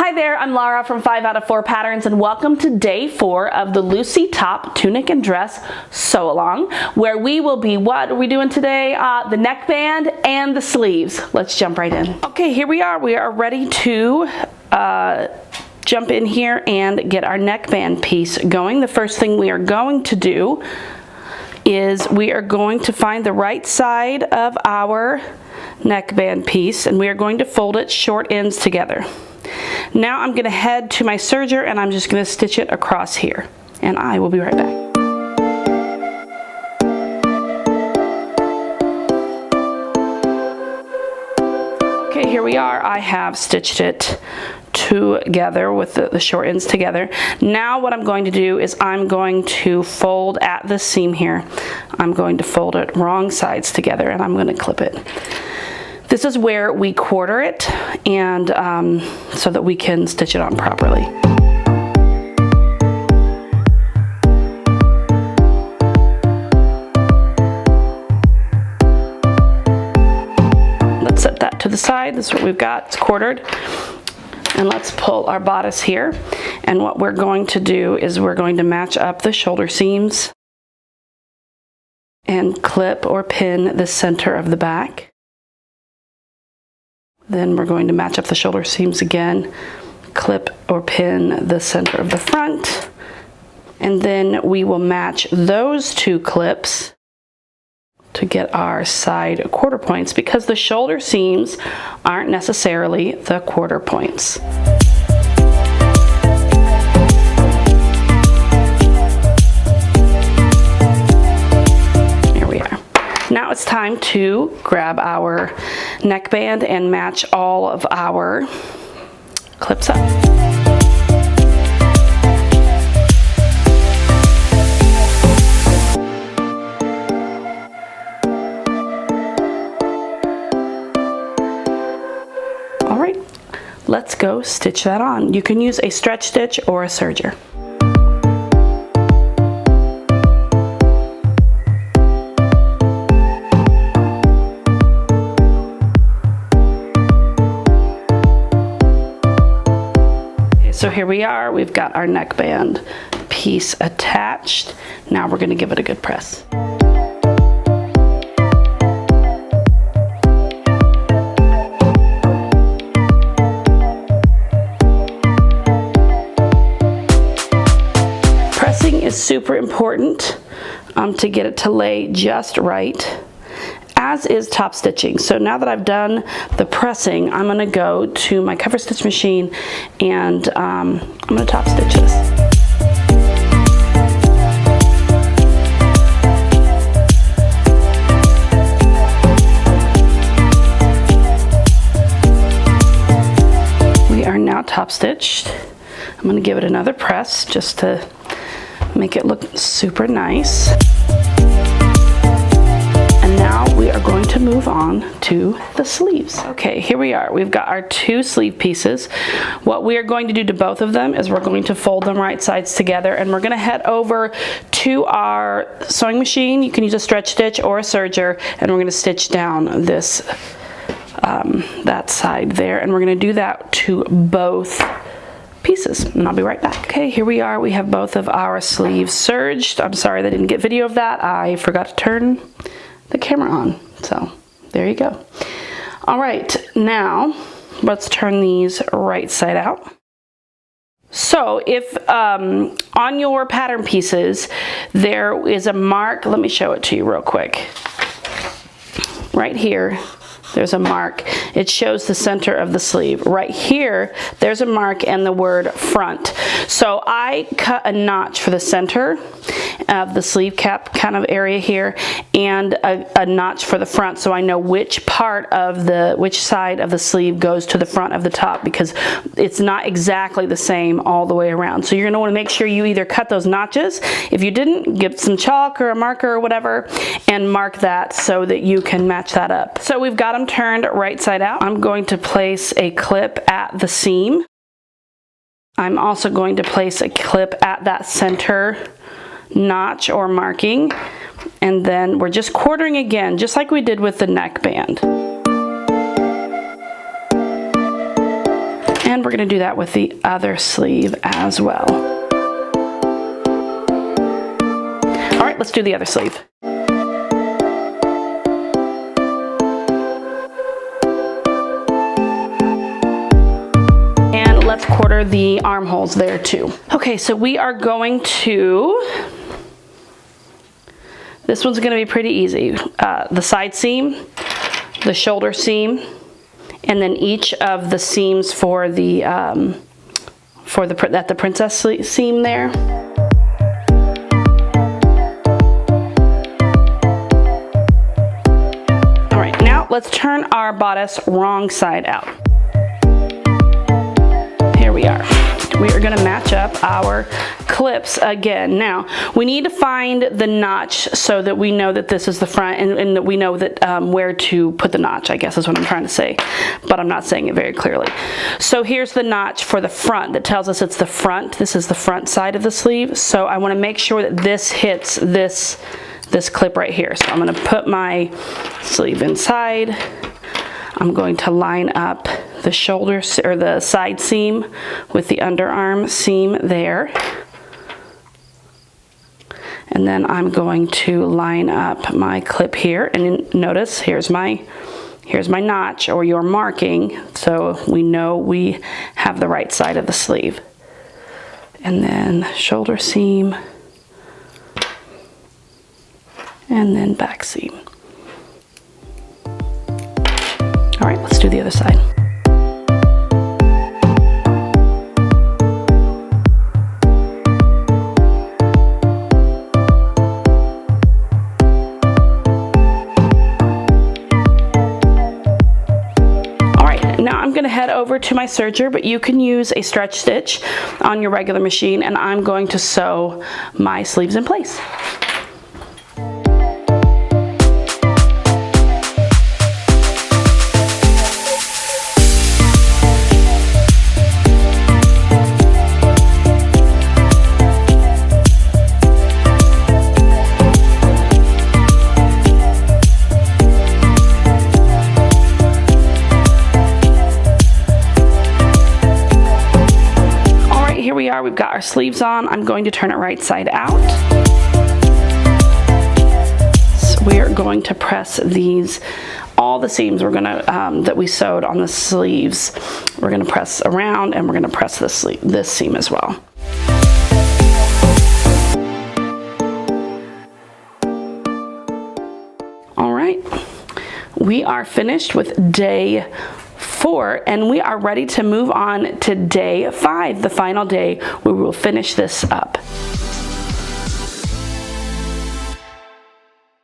Hi there, I'm Laura from 5 out of 4 Patterns, and welcome to day 4 of the Lucy Top Tunic and Dress Sew Along, where we will be, what are we doing today? The neckband and the sleeves. Let's jump right in. Okay, here we are. We are ready to jump in here and get our neckband piece going. The first thing we are going to do is we are going to find the right side of our neckband piece, and we are going to fold it short ends together. Now I'm going to head to my serger and I'm just going to stitch it across here, and I will be right back. Okay, here we are. I have stitched it together with the short ends together. Now what I'm going to do is I'm going to fold at the seam here. I'm going to fold it wrong sides together and I'm going to clip it. This is where we quarter it, and so that we can stitch it on properly. Let's set that to the side. This is what we've got. It's quartered. And let's pull our bodice here. And what we're going to do is we're going to match up the shoulder seams and clip or pin the center of the back. Then we're going to match up the shoulder seams again, clip or pin the center of the front, and then we will match those two clips to get our side quarter points, because the shoulder seams aren't necessarily the quarter points. Now it's time to grab our neckband and match all of our clips up. All right, let's go stitch that on. You can use a stretch stitch or a serger. So here we are, we've got our neckband piece attached. Now we're going to give it a good press. Pressing is super important to get it to lay just right, as is top stitching. So now that I've done the pressing, I'm going to go to my cover stitch machine and I'm going to top stitch this. We are now top stitched. I'm going to give it another press just to make it look super nice. Now we are going to move on to the sleeves. Okay, here we are. We've got our two sleeve pieces. What we are going to do to both of them is we're going to fold them right sides together, and we're going to head over to our sewing machine. You can use a stretch stitch or a serger, and we're going to stitch down this that side there, and we're going to do that to both pieces, and I'll be right back. Okay, here we are. We have both of our sleeves serged. I'm sorry that I didn't get video of that. I forgot to turn the camera on, so there you go. All right, now let's turn these right side out. So if on your pattern pieces there is a mark, let me show it to you real quick. Right here, there's a mark. It shows the center of the sleeve. Right here, there's a mark and the word front. So I cut a notch for the center of the sleeve cap kind of area here, and a notch for the front, so I know which side of the sleeve goes to the front of the top, because it's not exactly the same all the way around. So you're going to want to make sure you either cut those notches. If you didn't, get some chalk or a marker or whatever and mark that so that you can match that up. So we've got them turned right side out. I'm going to place a clip at the seam. I'm also going to place a clip at that center notch or marking, and then we're just quartering again, just like we did with the neckband. And we're we're gonna do that with the other sleeve as well. All right, let's do the other sleeve. And let's quarter the armholes there too. Okay, so we are going to, this one's gonna be pretty easy. The side seam, the shoulder seam, and then each of the seams for the princess seam there. All right, now let's turn our bodice wrong side out. Here we are. We are gonna match up our clips again. Now, we need to find the notch so that we know that this is the front and that we know that where to put the notch, I guess is what I'm trying to say, but I'm not saying it very clearly. So here's the notch for the front that tells us it's the front. This is the front side of the sleeve. So I wanna make sure that this hits this clip right here. So I'm gonna put my sleeve inside. I'm going to line up the shoulder or the side seam with the underarm seam there. And then I'm going to line up my clip here, and notice here's my notch or your marking, so we know we have the right side of the sleeve. And then shoulder seam, and then back seam. All right, let's do the other side. I'm going to head over to my serger, but you can use a stretch stitch on your regular machine, and I'm going to sew my sleeves in place. We've got our sleeves on. I'm going to turn it right side out. So we are going to press these, all the seams we're gonna that we sewed on the sleeves, we're gonna press around, and we're gonna press this seam as well. All right, we are finished with day 4, and we are ready to move on to day 5, the final day where we will finish this up.